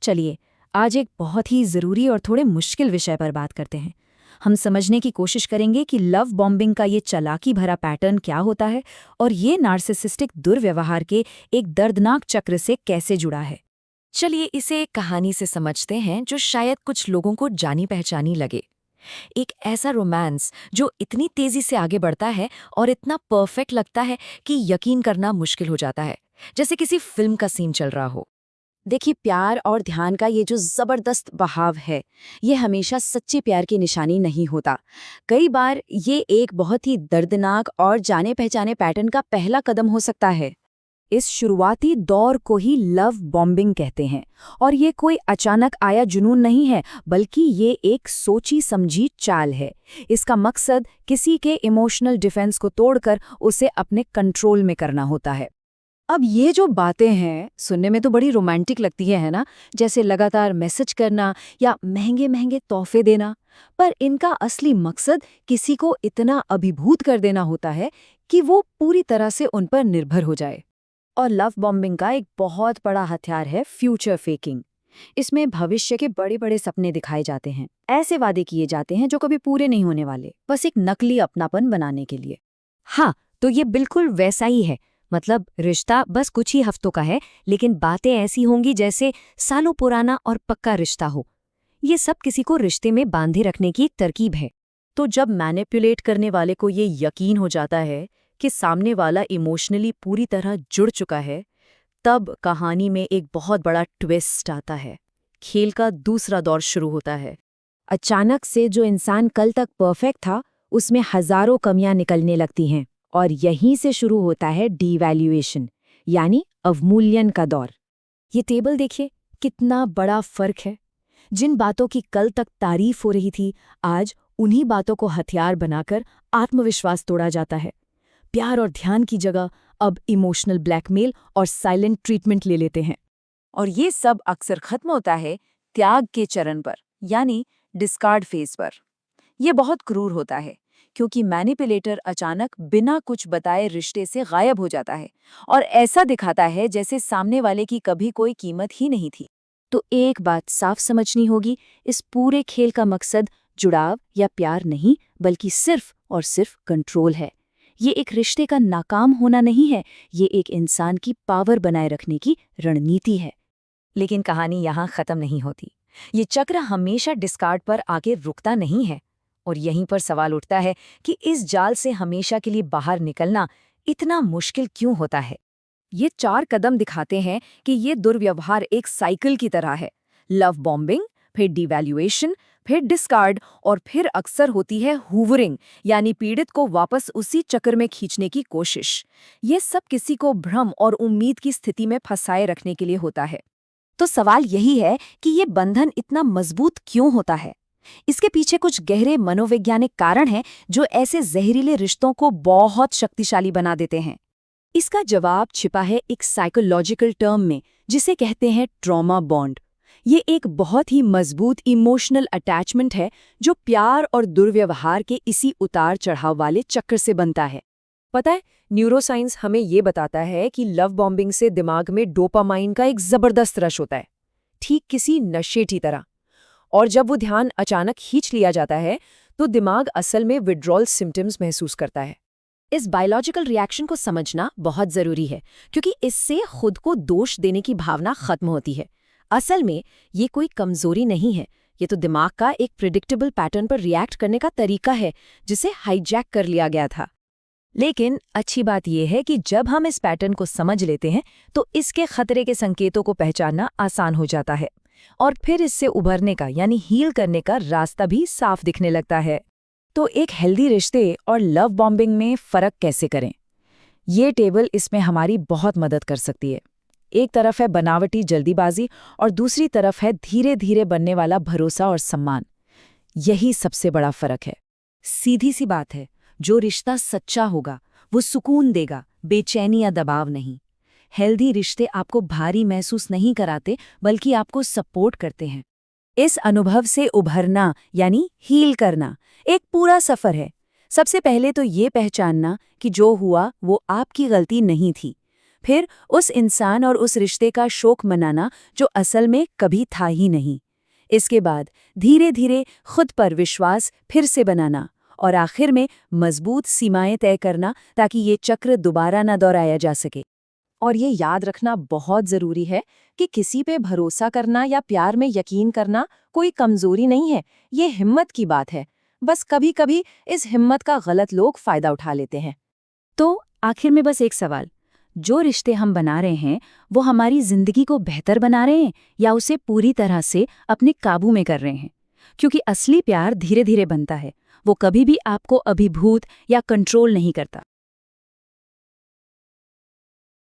चलिए, आज एक बहुत ही ज़रूरी और थोड़े मुश्किल विषय पर बात करते हैं। हम समझने की कोशिश करेंगे कि लव बॉम्बिंग का ये चालाकी भरा पैटर्न क्या होता है और ये नार्सिसिस्टिक दुर्व्यवहार के एक दर्दनाक चक्र से कैसे जुड़ा है। चलिए इसे एक कहानी से समझते हैं जो शायद कुछ लोगों को जानी पहचानी लगे। एक ऐसा रोमांस जो इतनी तेजी से आगे बढ़ता है और इतना परफेक्ट लगता है कि यकीन करना मुश्किल हो जाता है, जैसे किसी फिल्म का सीन चल रहा हो। देखिए, प्यार और ध्यान का ये जो ज़बरदस्त बहाव है, ये हमेशा सच्चे प्यार की निशानी नहीं होता। कई बार ये एक बहुत ही दर्दनाक और जाने पहचाने पैटर्न का पहला कदम हो सकता है। इस शुरुआती दौर को ही लव बॉम्बिंग कहते हैं और ये कोई अचानक आया जुनून नहीं है, बल्कि ये एक सोची समझी चाल है। इसका मकसद किसी के इमोशनल डिफेंस को तोड़कर उसे अपने कंट्रोल में करना होता है। अब ये जो बातें हैं, सुनने में तो बड़ी रोमांटिक लगती है ना, जैसे लगातार मैसेज करना या महंगे महंगे तोहफे देना। पर इनका असली मकसद किसी को इतना अभिभूत कर देना होता है कि वो पूरी तरह से उन पर निर्भर हो जाए। और लव बॉम्बिंग का एक बहुत बड़ा हथियार है फ्यूचर फेकिंग। इसमें भविष्य के बड़े बड़े सपने दिखाए जाते हैं, ऐसे वादे किए जाते हैं जो कभी पूरे नहीं होने वाले, बस एक नकली अपनापन बनाने के लिए। हाँ, तो ये बिल्कुल वैसा ही है। मतलब रिश्ता बस कुछ ही हफ्तों का है, लेकिन बातें ऐसी होंगी जैसे सालों पुराना और पक्का रिश्ता हो। ये सब किसी को रिश्ते में बांधे रखने की एक तरकीब है। तो जब मैनिपुलेट करने वाले को ये यकीन हो जाता है कि सामने वाला इमोशनली पूरी तरह जुड़ चुका है, तब कहानी में एक बहुत बड़ा ट्विस्ट आता है। खेल का दूसरा दौर शुरू होता है। अचानक से जो इंसान कल तक परफेक्ट था, उसमें हजारों कमियां निकलने लगती हैं और यहीं से शुरू होता है डीवैल्यूएशन, यानी अवमूल्यन का दौर। ये टेबल देखिए, कितना बड़ा फर्क है। जिन बातों की कल तक तारीफ हो रही थी, आज उन्हीं बातों को हथियार बनाकर आत्मविश्वास तोड़ा जाता है। प्यार और ध्यान की जगह अब इमोशनल ब्लैकमेल और साइलेंट ट्रीटमेंट ले लेते हैं। और ये सब अक्सर खत्म होता है त्याग के चरण पर, यानी डिस्कार्ड फेज पर। यह बहुत क्रूर होता है क्योंकि मैनिपुलेटर अचानक बिना कुछ बताए रिश्ते से गायब हो जाता है और ऐसा दिखाता है जैसे सामने वाले की कभी कोई कीमत ही नहीं थी। तो एक बात साफ समझनी होगी, इस पूरे खेल का मकसद जुड़ाव या प्यार नहीं, बल्कि सिर्फ और सिर्फ कंट्रोल है। ये एक रिश्ते का नाकाम होना नहीं है, ये एक इंसान की पावर बनाए रखने की रणनीति है। लेकिन कहानी यहाँ खत्म नहीं होती। ये चक्र हमेशा डिस्कार्ड पर आके रुकता नहीं है। और यहीं पर सवाल उठता है कि इस जाल से हमेशा के लिए बाहर निकलना इतना मुश्किल क्यों होता है। ये 4 कदम दिखाते हैं कि ये दुर्व्यवहार एक साइकिल की तरह है। लव बॉम्बिंग, फिर डिवैल्यूएशन, फिर डिस्कार्ड और फिर अक्सर होती है हूवरिंग, यानी पीड़ित को वापस उसी चक्र में खींचने की कोशिश। ये सब किसी को भ्रम और उम्मीद की स्थिति में फंसाए रखने के लिए होता है। तो सवाल यही है कि ये बंधन इतना मजबूत क्यों होता है? इसके पीछे कुछ गहरे मनोवैज्ञानिक कारण हैं जो ऐसे जहरीले रिश्तों को बहुत शक्तिशाली बना देते हैं। इसका जवाब छिपा है एक साइकोलॉजिकल टर्म में, जिसे कहते हैं ट्रॉमा बॉन्ड। ये एक बहुत ही मजबूत इमोशनल अटैचमेंट है जो प्यार और दुर्व्यवहार के इसी उतार चढ़ाव वाले चक्र से बनता है। पता है, न्यूरोसाइंस हमें ये बताता है कि लव बॉम्बिंग से दिमाग में डोपामाइन का एक जबरदस्त रश होता है, ठीक किसी नशे की तरह। और जब वो ध्यान अचानक खींच लिया जाता है तो दिमाग असल में विड्रॉल सिम्टम्स महसूस करता है। इस बायोलॉजिकल रिएक्शन को समझना बहुत जरूरी है, क्योंकि इससे खुद को दोष देने की भावना खत्म होती है। असल में ये कोई कमजोरी नहीं है, ये तो दिमाग का एक प्रिडिक्टेबल पैटर्न पर रिएक्ट करने का तरीका है जिसे हाईजैक कर लिया गया था। लेकिन अच्छी बात यह है कि जब हम इस पैटर्न को समझ लेते हैं तो इसके खतरे के संकेतों को पहचानना आसान हो जाता है और फिर इससे उभरने का, यानी हील करने का रास्ता भी साफ दिखने लगता है। तो एक हेल्दी रिश्ते और लव बॉम्बिंग में फ़र्क कैसे करें? ये टेबल इसमें हमारी बहुत मदद कर सकती है। एक तरफ है बनावटी जल्दीबाजी और दूसरी तरफ है धीरे धीरे बनने वाला भरोसा और सम्मान। यही सबसे बड़ा फ़र्क है। सीधी सी बात है, जो रिश्ता सच्चा होगा वो सुकून देगा, बेचैनी या दबाव नहीं। हेल्दी रिश्ते आपको भारी महसूस नहीं कराते, बल्कि आपको सपोर्ट करते हैं। इस अनुभव से उभरना, यानी हील करना, एक पूरा सफ़र है। सबसे पहले तो ये पहचानना कि जो हुआ वो आपकी गलती नहीं थी। फिर उस इंसान और उस रिश्ते का शोक मनाना जो असल में कभी था ही नहीं। इसके बाद धीरे धीरे खुद पर विश्वास फिर से बनाना और आखिर में मजबूत सीमाएं तय करना ताकि ये चक्र दोबारा न दोहराया जा सके। और ये याद रखना बहुत ज़रूरी है कि किसी पे भरोसा करना या प्यार में यकीन करना कोई कमज़ोरी नहीं है, ये हिम्मत की बात है। बस कभी-कभी इस हिम्मत का गलत लोग फ़ायदा उठा लेते हैं। तो आखिर में बस एक सवाल, जो रिश्ते हम बना रहे हैं वो हमारी जिंदगी को बेहतर बना रहे हैं या उसे पूरी तरह से अपने काबू में कर रहे हैं? क्योंकि असली प्यार धीरे धीरे बनता है, वो कभी भी आपको अभिभूत या कंट्रोल नहीं करता।